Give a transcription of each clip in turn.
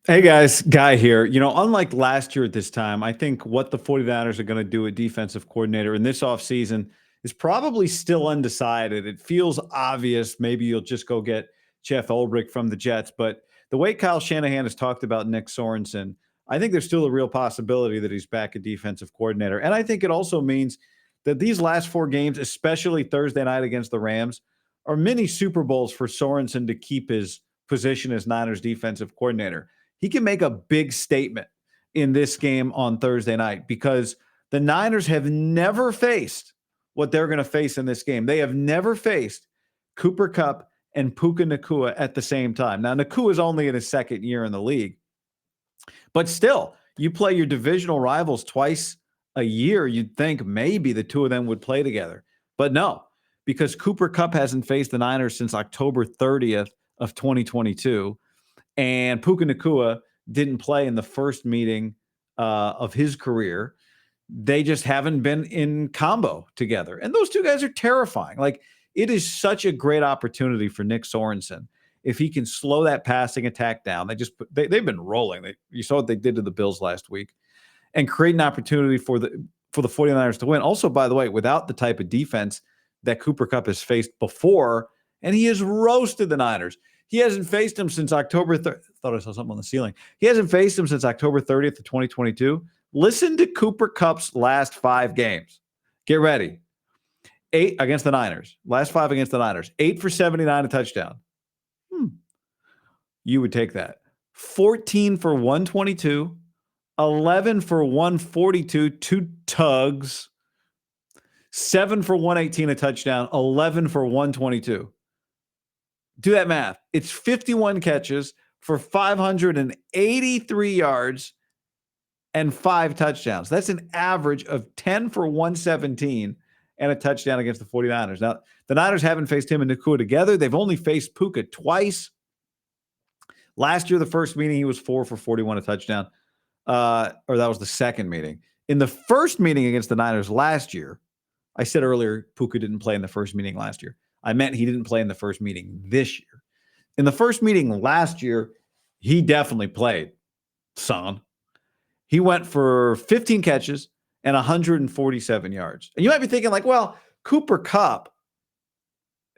Hey guys, Guy here. Unlike last year at this time, I think what the 49ers are going to do at defensive coordinator in this offseason is probably still undecided. It feels obvious. Maybe you'll just go get Jeff Ulbrich from the Jets. But the way Kyle Shanahan has talked about Nick Sorensen, I think there's still a real possibility that he's back a defensive coordinator. And I think it also means that these last four games, especially Thursday night against the Rams, are mini Super Bowls for Sorensen to keep his position as Niners defensive coordinator. He can make a big statement in this game on Thursday night because the Niners have never faced what they're going to face in this game. They have never faced Cooper Kupp and Puka Nacua at the same time. Now, Nacua is only in his second year in the league, but still, you play your divisional rivals twice a year. You'd think maybe the two of them would play together, but no, because Cooper Kupp hasn't faced the Niners since October 30th of 2022. And Puka Nacua didn't play in the first meeting of his career. They just haven't been in combo together. And those two guys are terrifying. Like, it is such a great opportunity for Nick Sorensen if he can slow that passing attack down. They've been rolling. You saw what they did to the Bills last week, and create an opportunity for the 49ers to win. Also, by the way, without the type of defense that Cooper Kupp has faced before, and he has roasted the Niners. He hasn't faced him since October 3rd. Thought I saw something on the ceiling. He hasn't faced him since October 30th of 2022. Listen to Cooper Kupp's last 5 games. Get ready. 8 against the Niners. Last 5 against the Niners. 8 for 79, a touchdown. You would take that. 14 for 122. 11 for 142, 2 tugs. 7 for 118, a touchdown. 11 for 122. Do that math. It's 51 catches for 583 yards and 5 touchdowns. That's an average of 10 for 117 and a touchdown against the 49ers. Now, the Niners haven't faced him and Nacua together. They've only faced Puka twice. Last year, the first meeting, he was 4 for 41, a touchdown. Or that was the second meeting. In the first meeting against the Niners last year, I said earlier Puka didn't play in the first meeting last year. I meant he didn't play in the first meeting this year. In the first meeting last year, he definitely played, son. He went for 15 catches and 147 yards. And you might be thinking, like, well, Cooper Kupp,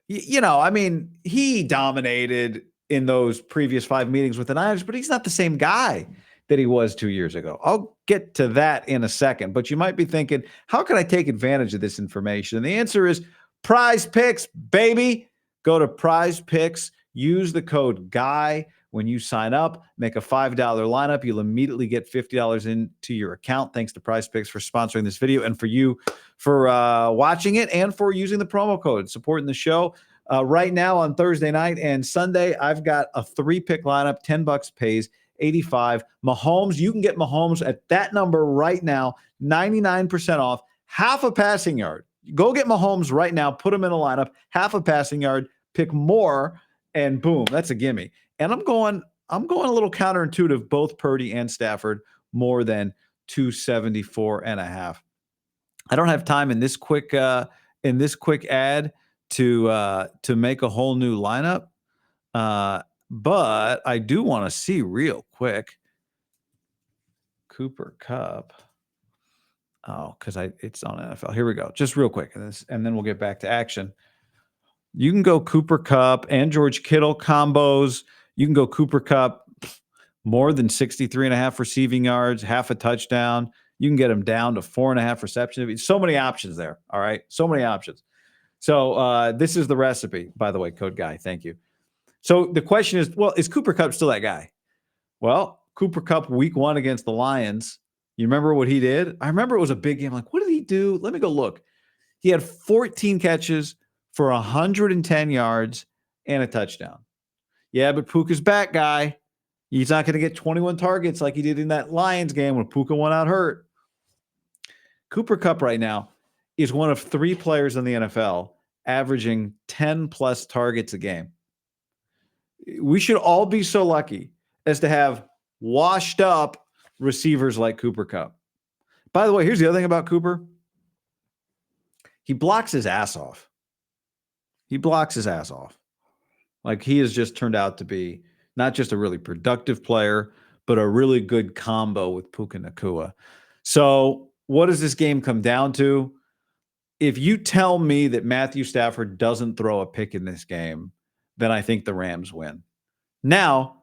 he dominated in those previous 5 meetings with the Niners, but he's not the same guy that he was 2 years ago. I'll get to that in a second, but you might be thinking, how can I take advantage of this information? And the answer is Prize Picks, baby. Go to Prize Picks, use the code GUY when you sign up, make a $5 lineup. You'll immediately get $50 into your account. Thanks to Prize Picks for sponsoring this video and for you for watching it and for using the promo code, supporting the show. Right now on Thursday night and Sunday, I've got a 3-pick lineup, $10 pays 85. Mahomes, you can get Mahomes at that number right now, 99% off, half a passing yard. Go get Mahomes right now, put him in a lineup, half a passing yard, pick more, and boom, that's a gimme. And I'm going a little counterintuitive, both Purdy and Stafford, more than 274.5. I don't have time in this quick ad to make a whole new lineup. But I do want to see real quick Cooper Kupp. Oh, because it's on NFL. Here we go. Just real quick. And then we'll get back to action. You can go Cooper Kupp and George Kittle combos. You can go Cooper Kupp more than 63.5 receiving yards, half a touchdown. You can get him down to 4.5 receptions. So many options there. All right. So many options. So this is the recipe, by the way, code guy. Thank you. So the question is, well, is Cooper Kupp still that guy? Well, Cooper Kupp week 1 against the Lions. You remember what he did? I remember it was a big game. Like, what did he do? Let me go look. He had 14 catches for 110 yards and a touchdown. Yeah, but Puka's back, guy. He's not going to get 21 targets like he did in that Lions game when Puka went out hurt. Cooper Kupp right now is one of 3 players in the NFL averaging 10-plus targets a game. We should all be so lucky as to have washed up receivers like Cooper Kupp. By the way, here's the other thing about Cooper. He blocks his ass off. Like, he has just turned out to be not just a really productive player, but a really good combo with Puka Nacua. So what does this game come down to? If you tell me that Matthew Stafford doesn't throw a pick in this game, then I think the Rams win. Now,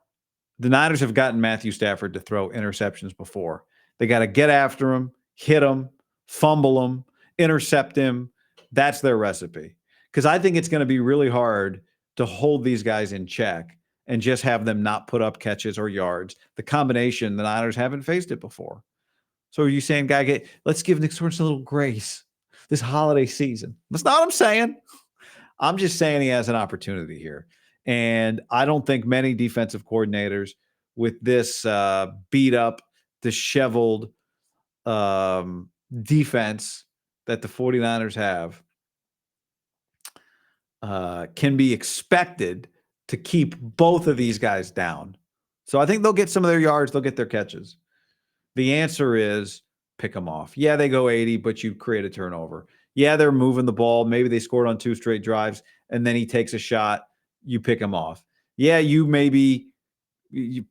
the Niners have gotten Matthew Stafford to throw interceptions before. They got to get after him, hit him, fumble him, intercept him. That's their recipe. Because I think it's going to be really hard to hold these guys in check and just have them not put up catches or yards. The combination, the Niners haven't faced it before. So are you saying, let's give Nick Sorensen a little grace this holiday season? That's not what I'm saying. I'm just saying he has an opportunity here. And I don't think many defensive coordinators with this beat up, disheveled defense that the 49ers have can be expected to keep both of these guys down. So I think they'll get some of their yards. They'll get their catches. The answer is pick them off. Yeah, they go 80, but you create a turnover. Yeah, they're moving the ball. Maybe they scored on 2 straight drives, and then he takes a shot. You pick him off. Yeah, you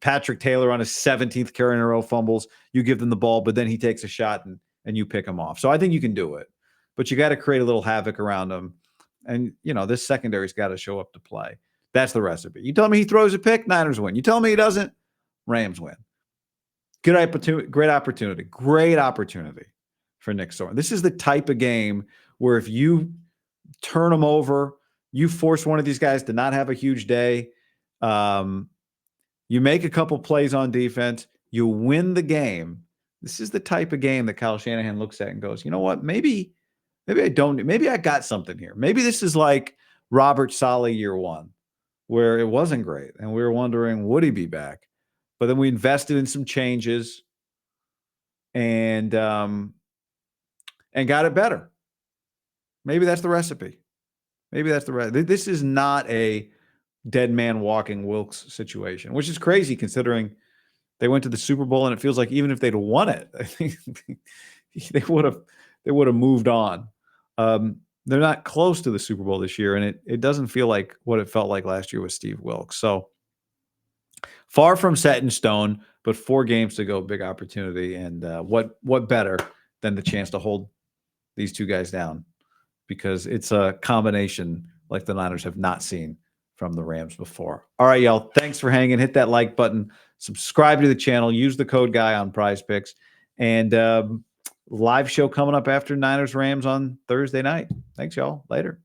Patrick Taylor on his 17th carry in a row fumbles. You give them the ball, but then he takes a shot and you pick him off. So I think you can do it, but you got to create a little havoc around them. And, this secondary's got to show up to play. That's the recipe. You tell me he throws a pick, Niners win. You tell me he doesn't, Rams win. Great opportunity for Nick Sorensen. This is the type of game where if you turn them over, you force one of these guys to not have a huge day, you make a couple plays on defense, you win the game. This is the type of game that Kyle Shanahan looks at and goes, you know what, maybe I got something here. Maybe this is like Robert Saleh year 1, where it wasn't great and we were wondering, would he be back? But then we invested in some changes and got it better. Maybe that's the recipe. This is not a dead man walking Wilkes situation, which is crazy considering they went to the Super Bowl and it feels like even if they'd won it, I think they would have moved on. They're not close to the Super Bowl this year, and it doesn't feel like what it felt like last year with Steve Wilkes. So far from set in stone, but 4 games to go, big opportunity. And what better than the chance to hold these 2 guys down, because it's a combination like the Niners have not seen from the Rams before. All right, y'all. Thanks for hanging. Hit that like button. Subscribe to the channel. Use the code GUY on Prize Picks. And live show coming up after Niners Rams on Thursday night. Thanks, y'all. Later.